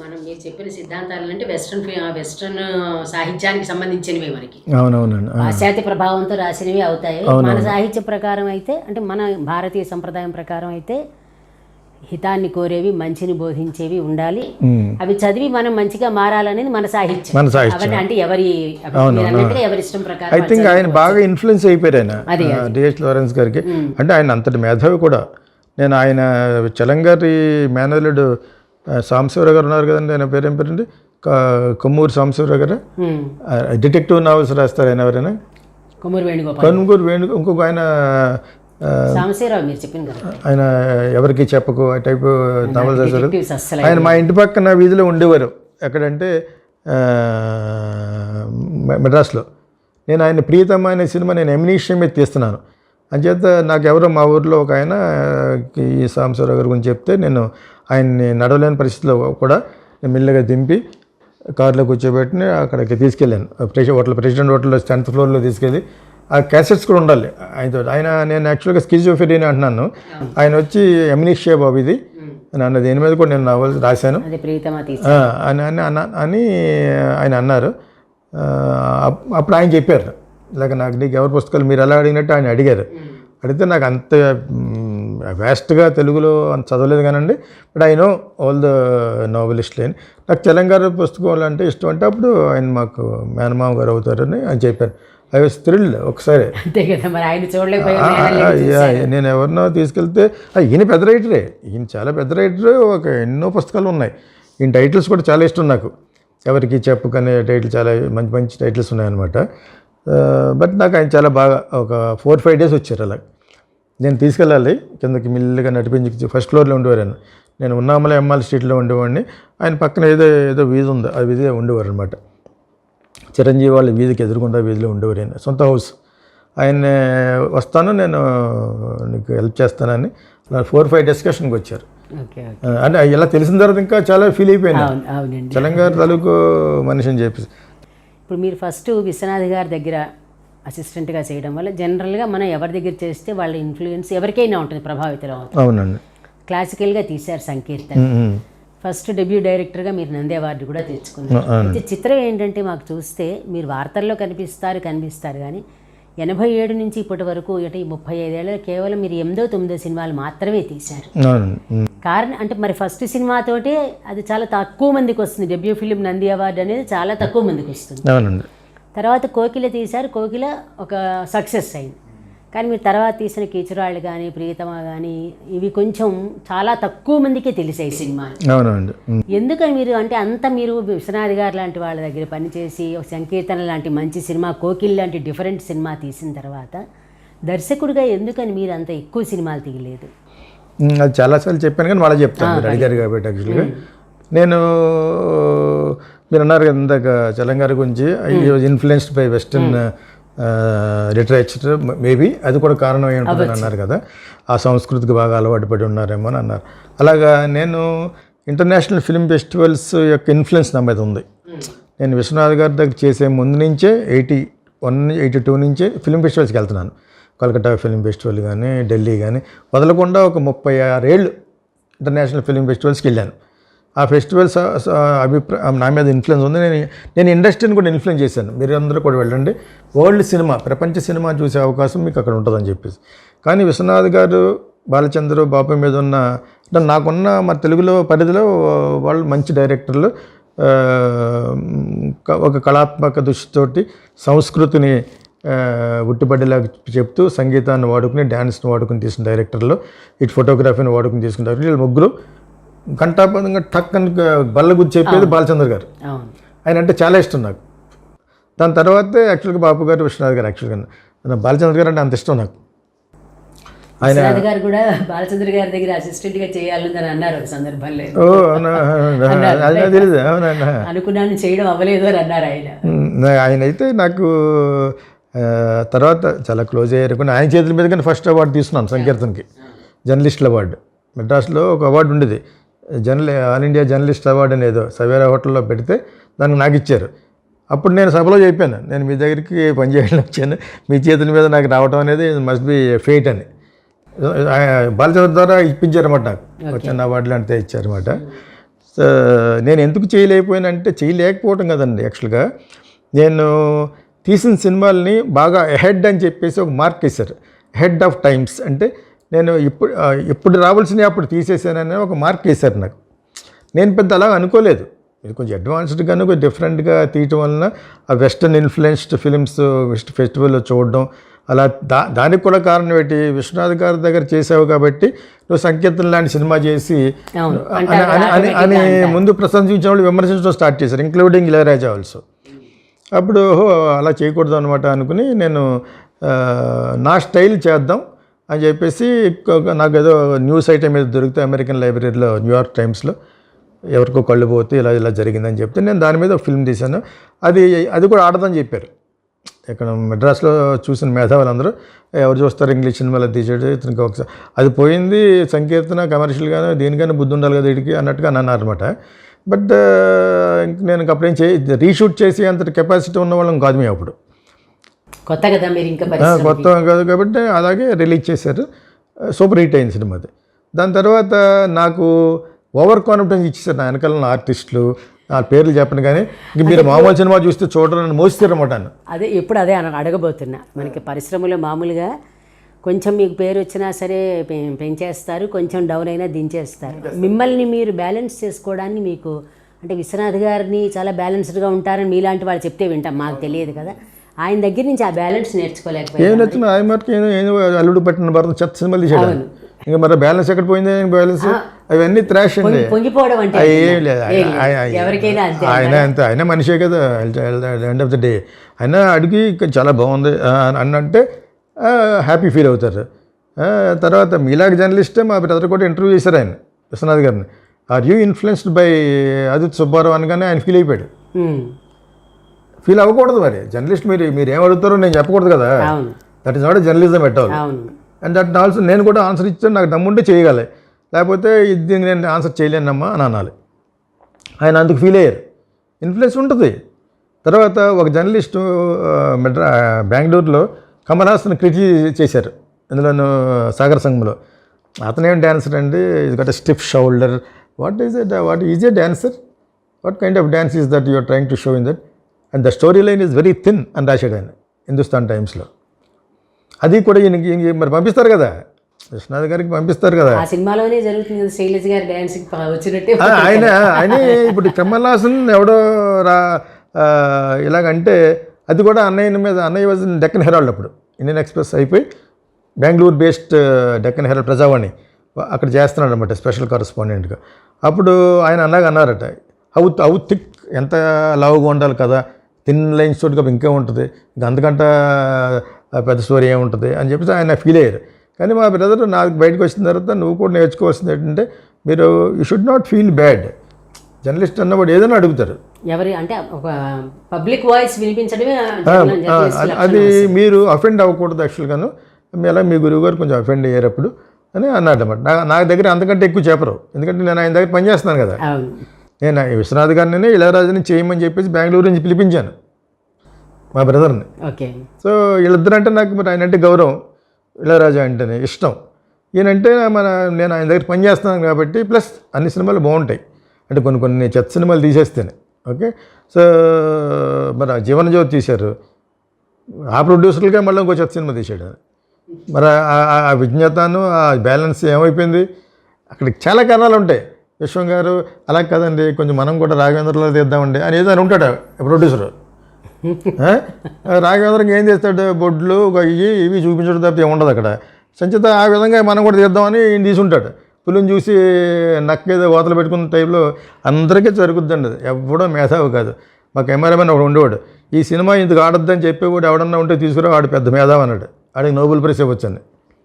మనం మీరు చెప్పిన సిద్ధాంతాలు అంటే వెస్ట్రన్ సాహిత్యానికి సంబంధించినవి మనకి. అవునవునండి. పాశ్చాత్య ప్రభావంతో రాసినవి అవుతాయి. మన సాహిత్య ప్రకారం అయితే అంటే మన భారతీయ సంప్రదాయం ప్రకారం అయితే హితాన్ని కోరేవి, మంచిని బోధించేవి ఉండాలి. అవి చదివి మనం మంచిగా మారాలనేది మన సాహిత్యం. అవన్నీ అంటే ఎవరి ఇష్టం ప్రకారం. ఐ థింక్ ఆయన బాగా ఇన్ఫ్లుయెన్స్ అయిపోయారు ఆయన డిఎస్ లారెన్స్ గారికి. అంటే ఆయన అంతటి మేధావి కూడా. నేను ఆయన చలంగారి మేనల్లుడు సాంబశివరావు గారు ఉన్నారు కదండి, ఆయన పేరు ఏం పేరండి, కొమ్మూరు సాంబశివరావు గారు, డిటెక్టివ్ నావెల్స్ రాస్తారు ఆయన. ఎవరైనా కొమ్మూరు వేణుగోపాల్, ఇంకొక ఆయన ఆయన ఎవరికి చెప్పకు ఆ టైపు నావెల్స్ రాస్తారు. ఆయన మా ఇంటి పక్కన వీధిలో ఉండేవారు. ఎక్కడంటే మెడ్రాస్లో. నేను ఆయన ప్రియతమ అనే సినిమా నేను ఎమినీషియం మీద తీస్తున్నాను. అంచేత నాకు ఎవరో మా ఊరిలో ఒక ఆయన ఈ సాంబశివరావు గారి గురించి చెప్తే నేను ఆయన్ని నడవలేని పరిస్థితిలో కూడా నేను మెల్లగా దింపి కారులో కూర్చోబెట్టి అక్కడికి తీసుకెళ్ళాను. ప్రెసిడెంట్ హోటల్లో 10th ఫ్లోర్లో తీసుకెళ్ళి ఆ క్యాసెట్స్ కూడా ఉండాలి ఆయనతో. నేను యాక్చువల్గా స్కిజోఫ్రెనియా అంటున్నాను, ఆయన వచ్చి ఎమినీషియా బాబు ఇది అని దేని మీద కూడా నేను నావెల్ రాశాను అని ఆయన అన్నారు. అప్పుడు ఆయన చెప్పారు ఇలాగ నాకు నీకు ఎవరి పుస్తకాలు మీరు ఎలా అడిగినట్టు ఆయన అడిగారు. అడిగితే నాకు అంత వేస్ట్గా తెలుగులో అంత చదవలేదు కానండి, but I know all the నావెలిస్ట్లు అని. నాకు తెలంగాణ పుస్తకాలు అంటే ఇష్టం. అంటే అప్పుడు ఆయన మాకు మేనమామ గారు అవుతారని ఆయన చెప్పారు. ఐ వాజ్ థ్రిల్డ్ ఒకసారి. నేను ఎవరినో తీసుకెళ్తే ఈయన పెద్ద రైటరే, ఈయన చాలా పెద్ద రైటరు, ఒక ఎన్నో పుస్తకాలు ఉన్నాయి. ఈయన టైటిల్స్ కూడా చాలా ఇష్టం నాకు. ఎవరికి చెప్పుకనే టైటిల్ చాలా మంచి మంచి టైటిల్స్ ఉన్నాయన్నమాట. బట్ నాకు ఆయన చాలా బాగా ఒక 4-5 days వచ్చారు. అలా నేను తీసుకెళ్ళాలి కిందకి మెల్లిగా నడిపించి ఫస్ట్ ఫ్లోర్లో ఉండేవారు ఆయన. నేను ఉన్నామల ఎంఆల్ స్ట్రీట్లో ఉండేవాడిని. ఆయన పక్కన ఏదో వీధి ఉంది, ఆ వీధి ఉండేవారు అనమాట. చిరంజీవి వాళ్ళ వీధికి ఎదురుకుండా వీధిలో ఉండేవారు ఆయన, సొంత హౌస్. ఆయన వస్తాను నేను నీకు హెల్ప్ చేస్తానని అలా 4-5 discussionకి వచ్చారు. అంటే ఇలా తెలిసిన తర్వాత ఇంకా చాలా ఫీల్ అయిపోయాను, తెలంగాణ తాలూకు మనిషి అని చెప్పేసి. ఇప్పుడు మీరు ఫస్ట్ విశ్వనాథ్ గారి దగ్గర అసిస్టెంట్గా చేయడం వల్ల జనరల్గా మనం ఎవరి దగ్గర చేస్తే వాళ్ళ ఇన్ఫ్లుయెన్స్ ఎవరికైనా ఉంటుంది, ప్రభావితం అవుతుంది. అవునండి. క్లాసికల్గా తీశారు సంకీర్తన. ఫస్ట్ డెబ్యూ డైరెక్టర్గా మీరు నంది అవార్డు కూడా తెచ్చుకున్నారు. అయితే చిత్రం ఏంటంటే మాకు చూస్తే మీరు వార్తల్లో కనిపిస్తారు కానీ 87 నుంచి ఇప్పటి వరకు అంటే ఈ 35 ఏళ్ళలో కేవలం మీరు 8-9 సినిమాలు మాత్రమే తీశారు. కారణం అంటే మరి ఫస్ట్ సినిమాతోటే అది చాలా తక్కువ మందికి వస్తుంది. డెబ్యూ ఫిలిం నంది అవార్డు అనేది చాలా తక్కువ మందికి వస్తుంది. తర్వాత కోకిల తీశారు, కోకిల ఒక సక్సెస్ అయింది. కానీ మీరు తర్వాత తీసిన కీచురాళ్ళు కానీ ప్రియతమ కానీ ఇవి కొంచెం చాలా తక్కువ మందికే తెలిసాయి సినిమాలు. అవునండి. ఎందుకని మీరు అంటే అంత మీరు విశ్వనాథ్ గారు లాంటి వాళ్ళ దగ్గర పనిచేసి సంకీర్తన లాంటి మంచి సినిమా, కోకిల్ లాంటి డిఫరెంట్ సినిమా తీసిన తర్వాత దర్శకుడిగా ఎందుకని మీరు అంత ఎక్కువ సినిమాలు తీయలేదు? అది చాలాసార్లు చెప్పాను కానీ వాళ్ళే చెప్తాను, మీరు అడిగారు కాబట్టి. యాక్చువల్గా నేను మీరు అన్నారు కదా ఇందాక తెలంగాణ గురించి, influenced by western literature, maybe అది కూడా కారణం ఏంటని అన్నారు కదా, ఆ సంస్కృతికి బాగా అలవాటు పడి ఉన్నారేమో అని అన్నారు. అలాగా నేను ఇంటర్నేషనల్ ఫిల్మ్ ఫెస్టివల్స్ యొక్క ఇన్ఫ్లుయెన్స్ నా మీద ఉంది. నేను విశ్వనాథ్ గారి దగ్గర చేసే ముందు నుంచే 81-82 నుంచే ఫిల్మ్ ఫెస్టివల్స్కి వెళ్తున్నాను. కలకత్తా ఫిల్మ్ ఫెస్టివల్ కానీ ఢిల్లీ కానీ వదలకుండా ఒక 36 ఏళ్ళు ఇంటర్నేషనల్ ఫిల్మ్ ఫెస్టివల్స్కి వెళ్ళాను. ఆ ఫెస్టివల్స్ నా మీద ఇన్ఫ్లుయెన్స్ ఉంది. నేను ఇండస్ట్రీని కూడా ఇన్ఫ్లుయెన్స్ చేశాను. మీరు అందరూ కూడా వెళ్ళండి, వరల్డ్ సినిమా, ప్రపంచ సినిమా చూసే అవకాశం మీకు అక్కడ ఉంటుందని చెప్పేసి. కానీ విశ్వనాథ్ గారు, బాలచంద్ర బాబు మీద ఉన్న అంటే నాకున్న మా తెలుగులో పరిధిలో వాళ్ళు మంచి డైరెక్టర్లు, ఒక కళాత్మక దృష్టితోటి సంస్కృతిని ఉట్టిపడేలాగా చెప్తూ సంగీతాన్ని వాడుకుని డ్యాన్స్ని వాడుకుని తీసిన డైరెక్టర్లు, ఇటు ఫోటోగ్రఫీని వాడుకుని తీసుకున్న డైరెక్టర్లు, వీళ్ళు ముగ్గురు ఘంటాపదంగా టక్ అని బల్ల గురించి చెప్పేది బాలచంద్ర గారు. ఆయన అంటే చాలా ఇష్టం నాకు. దాని తర్వాతే యాక్చువల్గా బాబు గారు, విశ్వనాథ్ గారు. యాక్చువల్గా బాలచంద్ర గారు అంటే అంత ఇష్టం నాకు. ఆయన గారు కూడా బాలచంద్ర గారి దగ్గర అసిస్టెంట్గా చేయాలని అన్నారు ఒక సందర్భంలో. తెలియదు, అనుకున్నాను, చేయడం అవ్వలేదు అని అన్నారు ఆయన. ఆయన అయితే నాకు తర్వాత చాలా క్లోజ్ అయ్యారు. ఆయన చేతుల మీద కానీ ఫస్ట్ అవార్డు తీసుకున్నాను సంకీర్తనకి, జర్నలిస్టుల అవార్డు. మెడ్రాస్లో ఒక అవార్డు ఉండేది, ఆల్ ఇండియా జర్నలిస్ట్ అవార్డు అనేది సవేరా హోటల్లో పెడితే దానికి నాకు ఇచ్చారు. అప్పుడు నేను సభలో చెప్పాను, నేను మీ దగ్గరికి పనిచేయాలని వచ్చాను, మీ చేతుల మీద నాకు రావడం అనేది మస్ట్ బి ఫేట్ అని. బాలచంద్ర ద్వారా ఇప్పించారన్నమాట, నాకు చిన్న అవార్డులు అంటే ఇచ్చారన్నమాట. సో సో నేను ఎందుకు చేయలేకపోయానంటే చేయలేకపోవటం కదండి యాక్చువల్గా నేను తీసిన సినిమాల్ని బాగా అహెడ్ అని చెప్పేసి ఒక మార్క్ వేశారు. హెడ్ ఆఫ్ టైమ్స్ అంటే నేను ఎప్పుడు రావాల్సినవి అప్పుడు తీసేసానని ఒక మార్క్ వేశారు నాకు. నేను పెద్ద అలా అనుకోలేదు, ఇది కొంచెం అడ్వాన్స్డ్గాను కొంచెం డిఫరెంట్గా తీయటం వలన ఆ వెస్టర్న్ ఇన్ఫ్లుయెన్స్డ్ ఫిలిమ్స్ వెస్ట్ ఫెస్టివల్లో చూడడం అలా దానికి కూడా కారణం ఏంటి, విశ్వనాథ్ గారి దగ్గర చేసావు కాబట్టి నువ్వు సంకీర్తన లాంటి సినిమా చేసి అని ముందు ప్రశంసించిన వాళ్ళు విమర్శించడం స్టార్ట్ చేశారు, ఇంక్లూడింగ్ ఇళయరాజా ఆల్సో. అప్పుడు అలా చేయకూడదు అనమాట అనుకుని నేను నా స్టైల్ చేద్దాం అని చెప్పేసి నాకు ఏదో న్యూస్ ఐటమ్ మీద దొరికితే అమెరికన్ లైబ్రరీలో న్యూయార్క్ టైమ్స్లో ఎవరికో కళ్ళు పోతే ఇలా ఇలా జరిగిందని చెప్తే నేను దాని మీద ఫిల్మ్ తీశాను. అది కూడా ఆడదని చెప్పారు. ఇక్కడ మెడ్రాస్లో చూసిన మేధావులందరూ ఎవరు చూస్తారు ఇంగ్లీష్ సినిమాలో తీసేది ఇతనికి ఒకసారి అది పోయింది, సంకీర్తన కమర్షియల్గానే దీనికైనా బుద్ధి ఉండాలి కదా వీడికి అన్నట్టుగా అన్నారు అనమాట. బట్ నేను అప్పుడేం రీషూట్ చేసి అంత కెపాసిటీ ఉన్న వాళ్ళం కాదు మేము అప్పుడు, కొత్త కదా మీరు, ఇంకా కొత్త కాదు కాబట్టి అలాగే రిలీజ్ చేశారు. సూపర్ హిట్ అయింది సినిమా అది. దాని తర్వాత నాకు ఓవర్ కాన్ఫిడెన్స్ ఇచ్చేసారు నా వెనకాల ఆర్టిస్టులు, ఆ పేర్లు చెప్పను కానీ ఇంక మీరు మామూలు సినిమా చూస్తే చూడరని మోస్తారన్నమాట. అదే అడగబోతున్నా. మనకి పరిశ్రమలో మామూలుగా కొంచెం మీకు పేరు వచ్చినా సరే పెంచేస్తారు, కొంచెం డౌన్ అయినా దించేస్తారు. మిమ్మల్ని మీరు బ్యాలెన్స్ చేసుకోవడాన్ని మీకు అంటే విశ్వనాథ్ గారిని చాలా బ్యాలెన్స్డ్గా ఉంటారని మీలాంటి వాళ్ళు చెప్తే వింటాం, మాకు తెలియదు కదా. ఆయన దగ్గర నుంచి ఆ బ్యాలెన్స్ నేర్చుకోలేకపోయారు. ఏం నచ్చిన ఆయన మటుకు ఏదో అల్లుడు పట్టిన భర్త చెత్త సినిమాలు తీసాడు. ఇంకా మరి బ్యాలెన్స్ ఎక్కడ పోయింది, బ్యాలెన్స్ అవన్నీ త్రాష్ అండి. పొంగిపోవడం అంటే ఏం లేదు, ఆయన అంతే, ఆయన మనిషే కదా. ఎండ్ ఆఫ్ ద డే ఆయన అడిగి చాలా బాగుంది అని అంటే హ్యాపీ ఫీల్ అవుతారు. తర్వాత మీలాంటి జర్నలిస్టే మా బ్రదర్ కూడా ఇంటర్వ్యూ చేశారు ఆయన విశ్వనాథ్ గారిని. Are you influenced by Aditya Subbarao అనగానే ఆయన ఫీల్ అయిపోయాడు. ఫీల్ అవ్వకూడదు మరి జర్నలిస్ట్, మీరు ఏం అడుగుతారో నేను చెప్పకూడదు కదా. That is not journalism at all. And that also నేను కూడా ఆన్సర్ ఇచ్చాను, నాకు దమ్ముంటే చేయగలి, లేకపోతే ఇది నేను ఆన్సర్ చేయలేనమ్మా అని అనాలి. ఆయన అందుకు ఫీల్ అయ్యారు. ఇన్ఫ్లుయెన్స్ ఉంటుంది. తర్వాత ఒక జర్నలిస్టు బెంగళూరులో కమల్ హాసన్ క్రిటిక్ చేశారు, ఇందులోనూ సాగర్ సంఘంలో. అతనేం డాన్సర్ అండి, ఇది got stiff shoulder, what is a dancer, what kind of dance is that you're trying to show in that, and the story line is very thin అని రాశాడు ఆయన హిందుస్థాన్ టైమ్స్లో. అది కూడా ఈయనకి మరి పంపిస్తారు కదా, విశ్వనాథ్ గారికి పంపిస్తారు కదా. సినిమాలోనే జరుగుతుంది శైలజ గారి డాన్సింగ్ వచ్చినట్టే. ఆయన ఇప్పుడు కమల్ హాసన్ ఎవడో ఇలాగంటే అది కూడా అన్నయ్య వాజ్ డెక్కన్ హెరాల్డ్, అప్పుడు ఇండియన్ ఎక్స్ప్రెస్ అయిపోయి బెంగళూరు బేస్డ్ డెక్కన్ హెరాల్డ్ ప్రజావాణి అక్కడ చేస్తున్నాడు అనమాట స్పెషల్ కరస్పాండెంట్గా. అప్పుడు ఆయన అన్నారట, హౌ థిక్, ఎంత లావుగా ఉండాలి కదా, థిన్ లైన్స్ తోటి కాబట్టి ఇంకే ఉంటుంది, ఇంకా అంతకంటే పెద్ద స్టోరీ ఏముంటుంది అని చెప్పేసి ఆయన ఫీల్ అయ్యారు. కానీ మా బ్రదర్ నాకు బయటకు వచ్చిన తర్వాత నువ్వు కూడా నేర్చుకోవాల్సింది ఏంటంటే మీరు you should not feel bad. Journalist అన్నప్పుడు ఏదైనా అడుగుతారు, ఎవరి అంటే ఒక పబ్లిక్ వాయిస్ వినిపించడమే అది మీరు అఫెండ్ అవ్వకూడదు యాక్చువల్గాను. అలా మీ గురువు గారు కొంచెం అఫెండ్ అయ్యేటప్పుడు అని అన్నాడు అనమాట. నా దగ్గర అంతకంటే ఎక్కువ చెప్పరు, ఎందుకంటే నేను ఆయన దగ్గర పనిచేస్తున్నాను కదా. నేను విశ్వనాథ్ గారిని ఇళయరాజాని చేయమని చెప్పేసి బెంగళూరు నుంచి పిలిపించాను మా బ్రదర్ని. సో వీళ్ళిద్దరంటే నాకు మరి ఆయన అంటే గౌరవం, ఇళయరాజా అంటేనే ఇష్టం. ఈయనంటే నేను ఆయన దగ్గర పనిచేస్తున్నాను కాబట్టి, ప్లస్ అన్ని సినిమాలు బాగుంటాయి అంటే కొన్ని చెత్త సినిమాలు తీసేస్తేనే. ఓకే, సో మరి జీవనజ్యోతి తీశారు, ఆ ప్రొడ్యూసర్లుగా మళ్ళీ ఇంకో చెత్త సినిమా తీసాడు. మరి ఆ విజ్ఞతను ఆ బ్యాలెన్స్ ఏమైపోయింది, అక్కడికి చాలా కారణాలు ఉంటాయి. విశ్వం గారు అలా కదండి, కొంచెం మనం కూడా రాఘవేంద్రలో తీద్దామండి అని ఏదో అని ఉంటాడు ప్రొడ్యూసరు. రాఘవేంద్రకి ఏం చేస్తాడు, బొడ్లు ఇవి చూపించడం తప్పితే ఏముండదు అక్కడ. సంచిత ఆ విధంగా మనం కూడా తీద్దామని ఈయన తీసుంటాడు. పులిని చూసి నక్కేదో కోతలు పెట్టుకున్న టైంలో అందరికీ జరుగుద్దండి. అది ఎవడో మేధావి కాదు. మా కెమెరామెన్ ఒకడు ఉండేవాడు, ఈ సినిమా ఇందుకు ఆడొద్దని చెప్పేవాడు ఎవడన్నా ఉంటే తీసుకురా, వాడు పెద్ద మేధావి అన్నాడు. ఆడికి నోబెల్ ప్రైజ్ ఇవ్వచ్చండి.